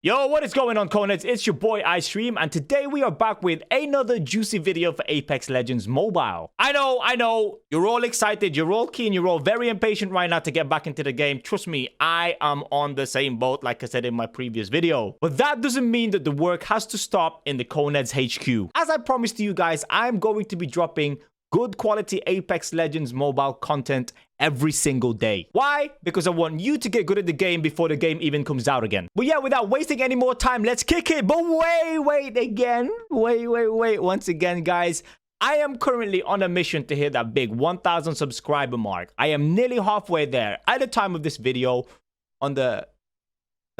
Yo, what is going on, Conets? It's your boy iStream, and today we are back with another juicy video for Apex Legends Mobile. I know, you're all excited, you're all keen, you're all very impatient right now to get back into the game. Trust me, I am on the same boat like I said in my previous video. But that doesn't mean that the work has to stop in the Conets HQ. As I promised to you guys, I'm going to be dropping good quality Apex Legends Mobile content every single day. Why? Because I want you to get good at the game before the game even comes out again. But yeah, without wasting any more time, let's kick it. But wait again. Wait. Once again, guys, I am currently on a mission to hit that big 1,000 subscriber mark. I am nearly halfway there at the time of this video. On that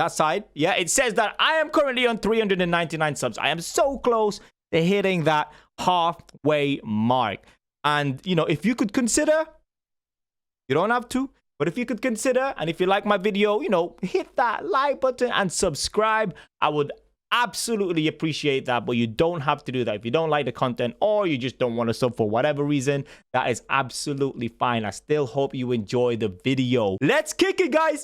side, yeah, it says that I am currently on 399 subs. I am so close to hitting that halfway mark. And, you know, if you could consider, you don't have to, but if you could consider, and if you like my video, you know, hit that like button and subscribe. I would absolutely appreciate that, but you don't have to do that. If you don't like the content or you just don't want to sub for whatever reason, that is absolutely fine. I still hope you enjoy the video. Let's kick it, guys.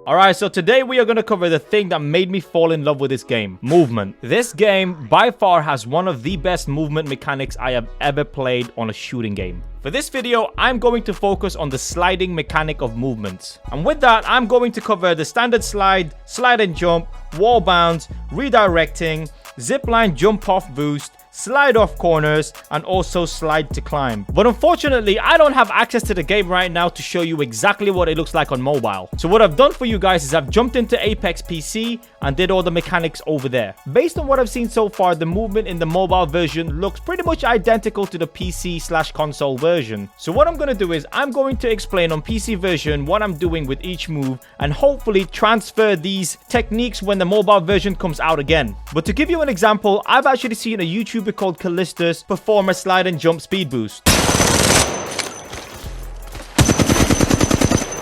Alright, so today we are going to cover the thing that made me fall in love with this game. Movement. This game by far has one of the best movement mechanics I have ever played on a shooting game. For this video, I'm going to focus on the sliding mechanic of movements. And with that, I'm going to cover the standard slide, slide and jump, wall bounce, redirecting, zipline jump off boost, slide off corners, and also slide to climb. But unfortunately, I don't have access to the game right now to show you exactly what it looks like on mobile. So what I've done for you guys is I've jumped into Apex PC and did all the mechanics over there. Based on what I've seen so far, the movement in the mobile version looks pretty much identical to the PC/console version. So what I'm going to do is I'm going to explain on PC version what I'm doing with each move and hopefully transfer these techniques when the mobile version comes out again. But to give you an example, I've actually seen a YouTuber called Callistus perform a slide and jump speed boost.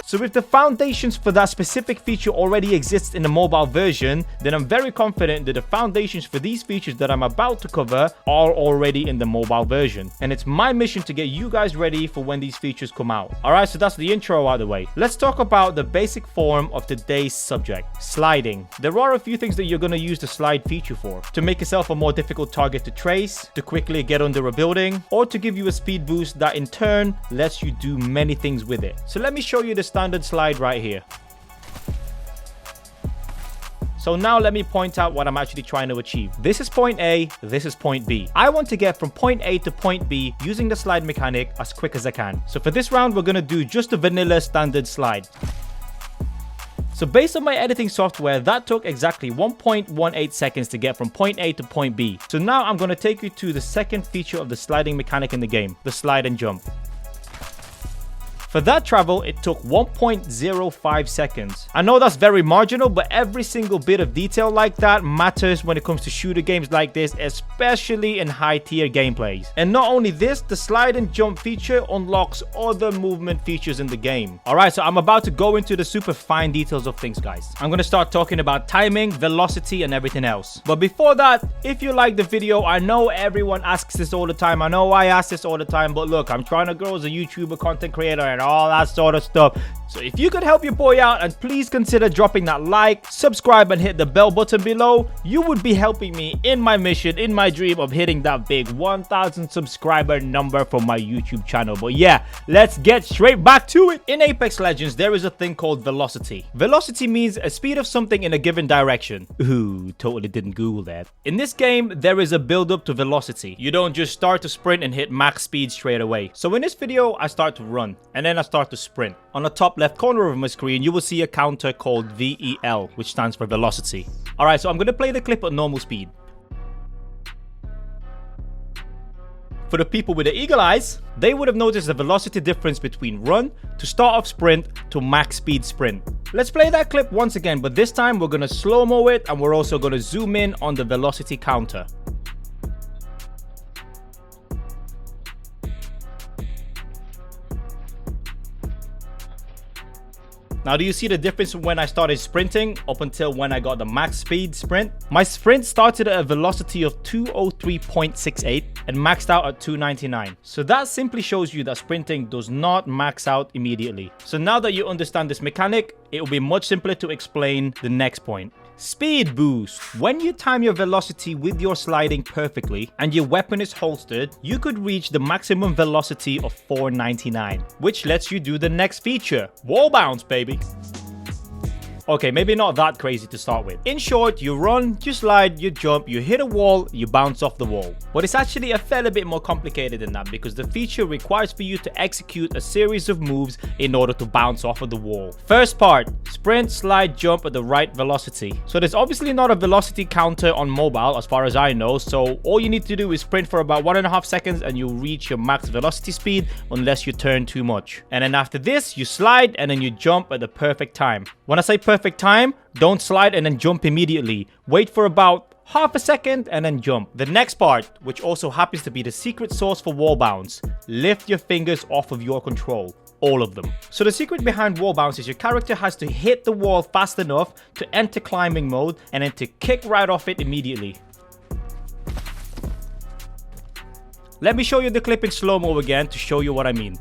So if the foundations for that specific feature already exists in the mobile version, then I'm very confident that the foundations for these features that I'm about to cover are already in the mobile version. And it's my mission to get you guys ready for when these features come out. Alright, so that's the intro out of the way. Let's talk about the basic form of today's subject, sliding. There are a few things that you're going to use the slide feature for. To make yourself a more difficult target to trace, to quickly get under a building, or to give you a speed boost that in turn lets you do many things with it. So let me show you the standard slide right here. So now let me point out what I'm actually trying to achieve. This is point A, this is point B. I want to get from point A to point B using the slide mechanic as quick as I can. So for this round, we're going to do just a vanilla standard slide. So based on my editing software, that took exactly 1.18 seconds to get from point A to point B. So now I'm going to take you to the second feature of the sliding mechanic in the game, the slide and jump. For that travel, it took 1.05 seconds. I know that's very marginal, but every single bit of detail like that matters when it comes to shooter games like this, especially in high-tier gameplays. And not only this, the slide and jump feature unlocks other movement features in the game. Alright, so I'm about to go into the super fine details of things, guys. I'm going to start talking about timing, velocity, and everything else. But before that, if you like the video, I know everyone asks this all the time. I know I ask this all the time, but look, I'm trying to grow as a YouTuber, content creator, and all that sort of stuff. So if you could help your boy out and please consider dropping that like, subscribe, and hit the bell button below, you would be helping me in my mission, in my dream of hitting that big 1,000 subscriber number for my YouTube channel. But yeah, let's get straight back to it. In Apex Legends, there is a thing called velocity. Velocity means a speed of something in a given direction. Ooh, totally didn't Google that. In this game, there is a build up to velocity. You don't just start to sprint and hit max speed straight away. So in this video, I start to run and then I start to sprint. On the top left corner of my screen, you will see a counter called VEL, which stands for velocity. Alright, so I'm going to play the clip at normal speed. For the people with the eagle eyes, they would have noticed the velocity difference between run to start off sprint to max speed sprint. Let's play that clip once again, but this time we're going to slow-mo it and we're also going to zoom in on the velocity counter. Now, do you see the difference when I started sprinting up until when I got the max speed sprint? My sprint started at a velocity of 203.68 and maxed out at 299. So that simply shows you that sprinting does not max out immediately. So now that you understand this mechanic, it will be much simpler to explain the next point. Speed boost. When you time your velocity with your sliding perfectly and your weapon is holstered, you could reach the maximum velocity of 499, which lets you do the next feature. Wall bounce, baby. Okay, maybe not that crazy to start with. In short, you run, you slide, you jump, you hit a wall, you bounce off the wall. But it's actually a fair bit more complicated than that, because the feature requires for you to execute a series of moves in order to bounce off of the wall. First part, sprint, slide, jump at the right velocity. So there's obviously not a velocity counter on mobile as far as I know, so all you need to do is sprint for about 1.5 seconds and you'll reach your max velocity speed unless you turn too much. And then after this, you slide and then you jump at the perfect time. When I say perfect time, don't slide and then jump immediately. Wait for about half a second and then jump. The next part, which also happens to be the secret sauce for wall bounce, lift your fingers off of your control. All of them. So the secret behind wall bounce is your character has to hit the wall fast enough to enter climbing mode and then to kick right off it immediately. Let me show you the clip in slow-mo again to show you what I mean.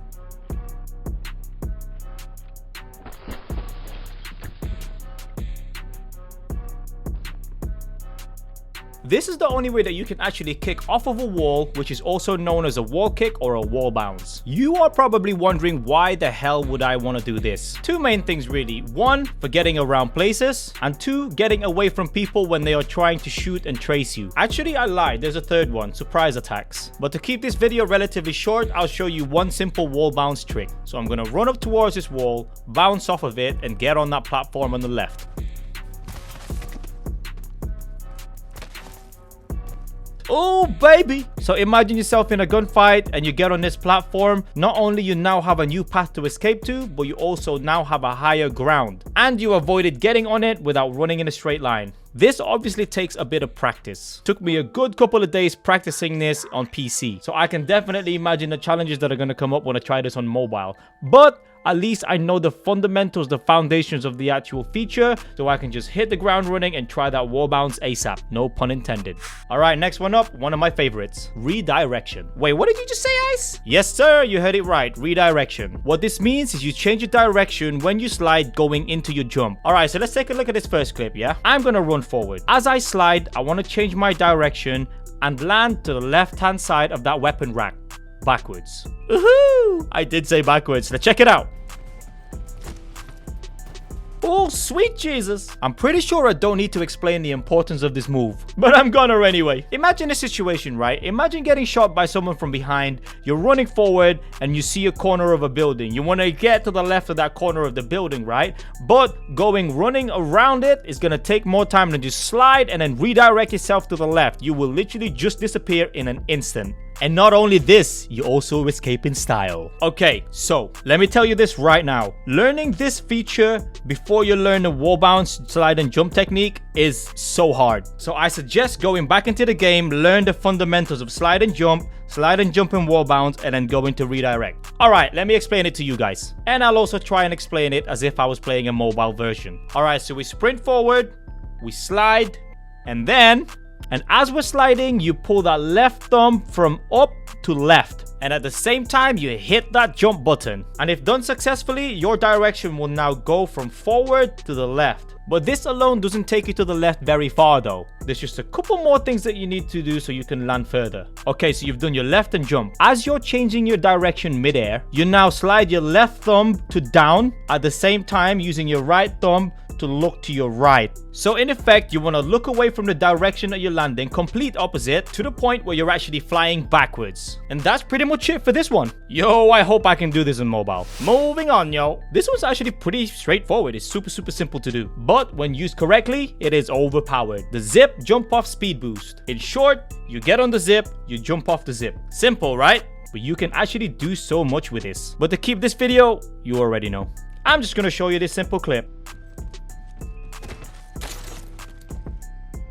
This is the only way that you can actually kick off of a wall, which is also known as a wall kick or a wall bounce. You are probably wondering, why the hell would I want to do this? Two main things really. One, for getting around places, and two, getting away from people when they are trying to shoot and trace you. Actually, I lied, there's a third one, surprise attacks. But to keep this video relatively short, I'll show you one simple wall bounce trick. So I'm going to run up towards this wall, bounce off of it, and get on that platform on the left. Oh baby! So imagine yourself in a gunfight and you get on this platform. Not only you now have a new path to escape to, but you also now have a higher ground. And you avoided getting on it without running in a straight line. This obviously takes a bit of practice. Took me a good couple of days practicing this on PC. So I can definitely imagine the challenges that are going to come up when I try this on mobile. But at least I know the fundamentals, the foundations of the actual feature, so I can just hit the ground running and try that wall bounce ASAP. No pun intended. Alright, next one up, one of my favorites. Redirection. Wait, what did you just say, Ice? Yes sir, you heard it right, redirection. What this means is you change your direction when you slide going into your jump. Alright, so let's take a look at this first clip, yeah? I'm gonna run forward. As I slide, I want to change my direction and land to the left-hand side of that weapon rack. Backwards. Woohoo! I did say backwards. Let's check it out. Oh, sweet Jesus. I'm pretty sure I don't need to explain the importance of this move, but I'm gonna anyway. Imagine a situation, right? Imagine getting shot by someone from behind. You're running forward and you see a corner of a building. You want to get to the left of that corner of the building, right? But running around it is gonna take more time than just slide and then redirect yourself to the left. You will literally just disappear in an instant. And not only this, you also escape in style. Okay, so let me tell you this right now. Learning this feature before you learn the wall bounce, slide and jump technique is so hard. So I suggest going back into the game, learn the fundamentals of slide and jump and wall bounce, and then go into redirect. Alright, let me explain it to you guys. And I'll also try and explain it as if I was playing a mobile version. Alright, so we sprint forward, we slide, and as we're sliding, you pull that left thumb from up to left. And at the same time, you hit that jump button. And if done successfully, your direction will now go from forward to the left. But this alone doesn't take you to the left very far though. There's just a couple more things that you need to do so you can land further. Okay, so you've done your left and jump. As you're changing your direction midair, you now slide your left thumb to down, at the same time using your right thumb to look to your right. So in effect, you want to look away from the direction that you're landing, complete opposite, to the point where you're actually flying backwards. And that's pretty much it for this one. Yo, I hope I can do this on mobile. Moving on, yo. This one's actually pretty straightforward. It's super simple to do. But when used correctly, it is overpowered. The zip jump off speed boost. In short, you get on the zip, you jump off the zip. Simple, right? But you can actually do so much with this. But to keep this video, you already know. I'm just going to show you this simple clip.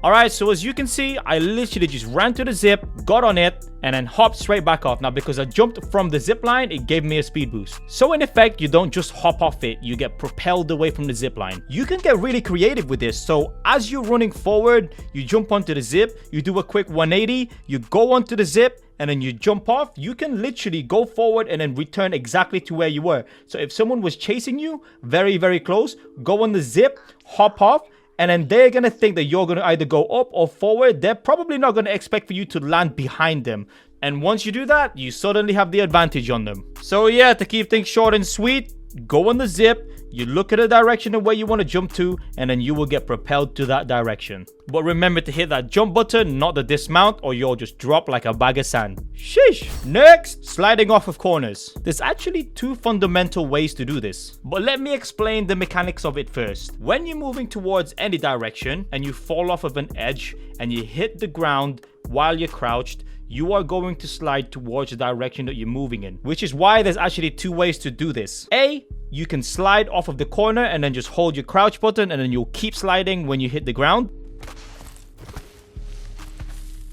All right, so as you can see, I literally just ran to the zip, got on it, and then hopped straight back off. Now, because I jumped from the zip line, it gave me a speed boost. So in effect, you don't just hop off it, you get propelled away from the zip line. You can get really creative with this. So as you're running forward, you jump onto the zip, you do a quick 180, you go onto the zip, and then you jump off. You can literally go forward and then return exactly to where you were. So if someone was chasing you very, very close, go on the zip, hop off, and then they're going to think that you're going to either go up or forward. They're probably not going to expect for you to land behind them. And once you do that, you suddenly have the advantage on them. So yeah, to keep things short and sweet, go on the zip, you look at the direction of where you want to jump to, and then you will get propelled to that direction. But remember to hit that jump button, not the dismount, or you'll just drop like a bag of sand. Sheesh. Next, sliding off of corners. There's actually two fundamental ways to do this, but let me explain the mechanics of it first. When you're moving towards any direction and you fall off of an edge and you hit the ground while you're crouched, you are going to slide towards the direction that you're moving in, which is why there's actually two ways to do this. A, you can slide off of the corner and then just hold your crouch button and then you'll keep sliding when you hit the ground.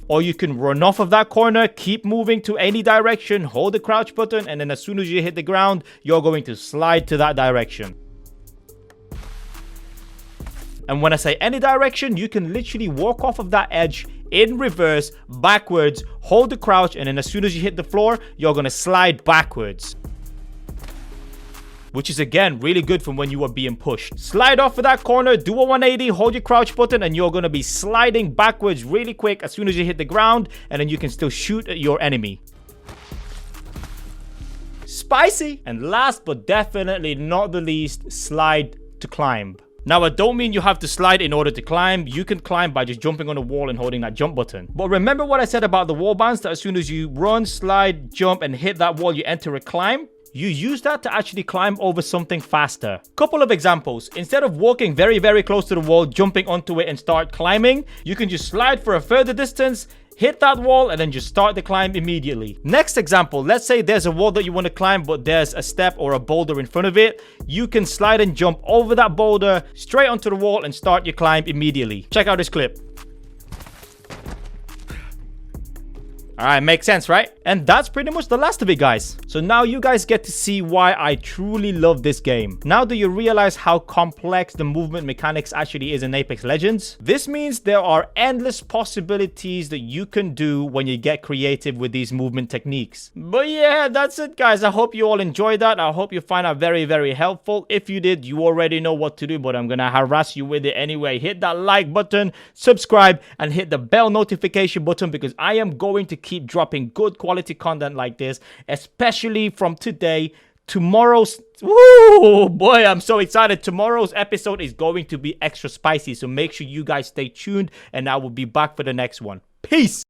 Or you can run off of that corner, keep moving to any direction, hold the crouch button, and then as soon as you hit the ground, you're going to slide to that direction. And when I say any direction, you can literally walk off of that edge in reverse, backwards, hold the crouch, and then as soon as you hit the floor, you're going to slide backwards. Which is again really good from when you are being pushed. Slide off of that corner, do a 180, hold your crouch button, and you're going to be sliding backwards really quick as soon as you hit the ground, and then you can still shoot at your enemy. Spicy! And last but definitely not the least, slide to climb. Now, I don't mean you have to slide in order to climb. You can climb by just jumping on a wall and holding that jump button. But remember what I said about the wall bounce, that as soon as you run, slide, jump, and hit that wall, you enter a climb? You use that to actually climb over something faster. Couple of examples. Instead of walking very, very close to the wall, jumping onto it and start climbing, you can just slide for a further distance, hit that wall, and then just start the climb immediately. Next example, let's say there's a wall that you want to climb, but there's a step or a boulder in front of it. You can slide and jump over that boulder, straight onto the wall, and start your climb immediately. Check out this clip. Alright, makes sense, right? And that's pretty much the last of it, guys. So now you guys get to see why I truly love this game. Now do you realize how complex the movement mechanics actually is in Apex Legends? This means there are endless possibilities that you can do when you get creative with these movement techniques. But yeah, that's it, guys. I hope you all enjoyed that. I hope you find that very, very helpful. If you did, you already know what to do, but I'm gonna harass you with it anyway. Hit that like button, subscribe, and hit the bell notification button, because I am going to keep dropping good quality content like this, especially from today. Tomorrow's, woo, boy, I'm so excited. Tomorrow's episode is going to be extra spicy, so make sure you guys stay tuned, and I will be back for the next one. Peace.